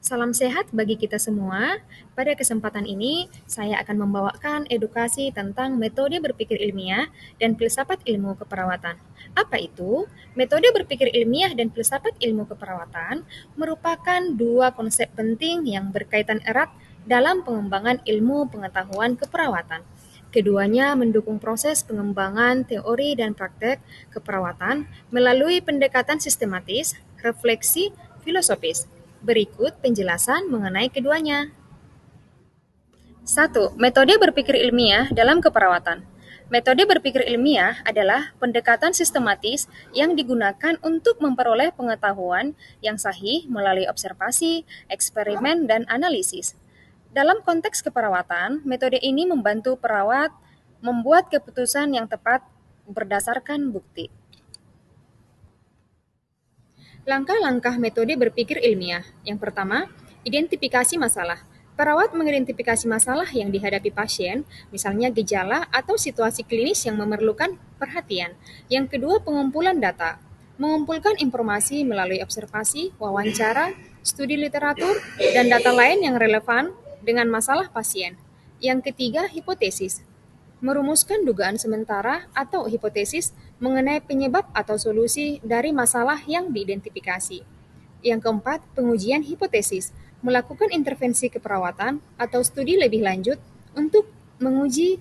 Salam sehat bagi kita semua. Pada kesempatan ini, saya akan membawakan edukasi tentang metode berpikir ilmiah dan filsafat ilmu keperawatan. Apa itu? Metode berpikir ilmiah dan filsafat ilmu keperawatan merupakan dua konsep penting yang berkaitan erat dalam pengembangan ilmu pengetahuan keperawatan. Keduanya mendukung proses pengembangan teori dan praktek keperawatan melalui pendekatan sistematis, refleksi, filosofis. Berikut penjelasan mengenai keduanya. 1. Metode berpikir ilmiah dalam keperawatan. Metode berpikir ilmiah adalah pendekatan sistematis yang digunakan untuk memperoleh pengetahuan yang sahih melalui observasi, eksperimen, dan analisis. Dalam konteks keperawatan, metode ini membantu perawat membuat keputusan yang tepat berdasarkan bukti. Langkah-langkah metode berpikir ilmiah. Yang pertama, identifikasi masalah. Perawat mengidentifikasi masalah yang dihadapi pasien, misalnya gejala atau situasi klinis yang memerlukan perhatian. Yang kedua, pengumpulan data. Mengumpulkan informasi melalui observasi, wawancara, studi literatur, dan data lain yang relevan dengan masalah pasien. Yang ketiga, hipotesis. Merumuskan dugaan sementara atau hipotesis mengenai penyebab atau solusi dari masalah yang diidentifikasi. Yang keempat, pengujian hipotesis, melakukan intervensi keperawatan atau studi lebih lanjut untuk menguji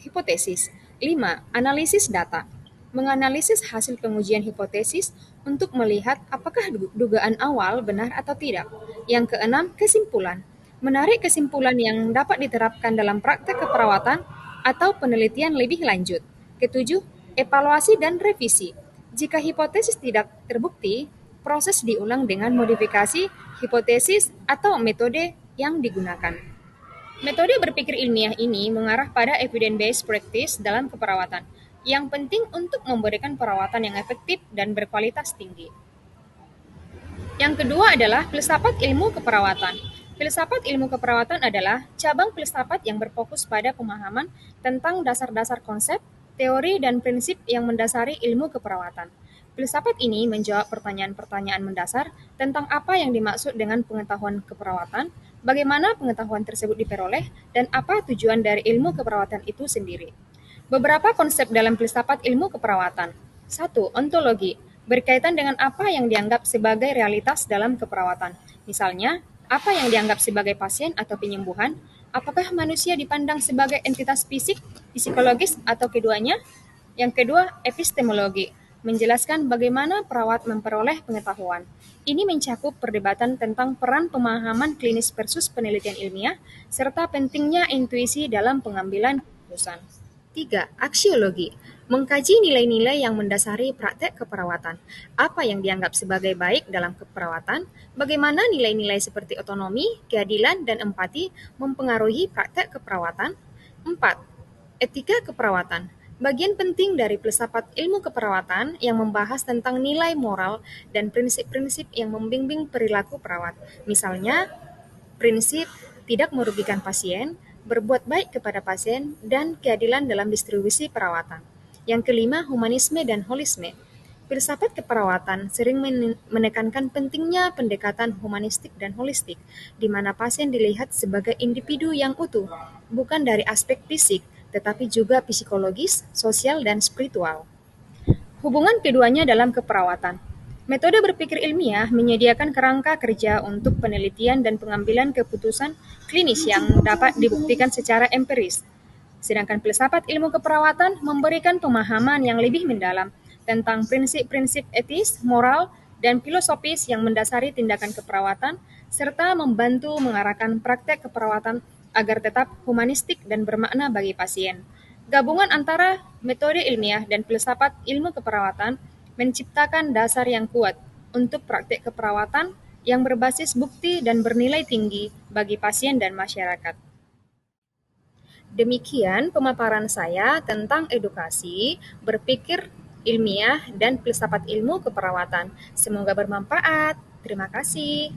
hipotesis. 5. Analisis data, menganalisis hasil pengujian hipotesis untuk melihat apakah dugaan awal benar atau tidak. Yang keenam, kesimpulan, menarik kesimpulan yang dapat diterapkan dalam praktek keperawatan atau penelitian lebih lanjut. Ketujuh, evaluasi dan revisi. Jika hipotesis tidak terbukti, proses diulang dengan modifikasi hipotesis atau metode yang digunakan. Metode berpikir ilmiah ini mengarah pada evidence-based practice dalam keperawatan, yang penting untuk memberikan perawatan yang efektif dan berkualitas tinggi. Yang kedua adalah filsafat ilmu keperawatan. Filsafat ilmu keperawatan adalah cabang filsafat yang berfokus pada pemahaman tentang dasar-dasar konsep, teori, dan prinsip yang mendasari ilmu keperawatan. Filsafat ini menjawab pertanyaan-pertanyaan mendasar tentang apa yang dimaksud dengan pengetahuan keperawatan, bagaimana pengetahuan tersebut diperoleh, dan apa tujuan dari ilmu keperawatan itu sendiri. Beberapa konsep dalam filsafat ilmu keperawatan. 1. Ontologi, berkaitan dengan apa yang dianggap sebagai realitas dalam keperawatan. Misalnya, apa yang dianggap sebagai pasien atau penyembuhan, apakah manusia dipandang sebagai entitas fisik, psikologis, atau keduanya? Yang kedua, epistemologi, menjelaskan bagaimana perawat memperoleh pengetahuan. Ini mencakup perdebatan tentang peran pemahaman klinis versus penelitian ilmiah, serta pentingnya intuisi dalam pengambilan keputusan. 3. Aksiologi, mengkaji nilai-nilai yang mendasari praktek keperawatan. Apa yang dianggap sebagai baik dalam keperawatan, bagaimana nilai-nilai seperti otonomi, keadilan, dan empati mempengaruhi praktek keperawatan. 4. Etika keperawatan, bagian penting dari filsafat ilmu keperawatan yang membahas tentang nilai moral dan prinsip-prinsip yang membimbing perilaku perawat. Misalnya, prinsip tidak merugikan pasien, berbuat baik kepada pasien, dan keadilan dalam distribusi perawatan. Yang kelima, humanisme dan holisme. Filsafat keperawatan sering menekankan pentingnya pendekatan humanistik dan holistik, di mana pasien dilihat sebagai individu yang utuh, bukan dari aspek fisik, tetapi juga psikologis, sosial, dan spiritual. Hubungan keduanya dalam keperawatan. Metode berpikir ilmiah menyediakan kerangka kerja untuk penelitian dan pengambilan keputusan klinis yang dapat dibuktikan secara empiris. Sedangkan filsafat ilmu keperawatan memberikan pemahaman yang lebih mendalam tentang prinsip-prinsip etis, moral, dan filosofis yang mendasari tindakan keperawatan, serta membantu mengarahkan praktek keperawatan agar tetap humanistik dan bermakna bagi pasien. Gabungan antara metode ilmiah dan filsafat ilmu keperawatan menciptakan dasar yang kuat untuk praktek keperawatan yang berbasis bukti dan bernilai tinggi bagi pasien dan masyarakat. Demikian pemaparan saya tentang edukasi, berpikir ilmiah, dan filsafat ilmu keperawatan. Semoga bermanfaat. Terima kasih.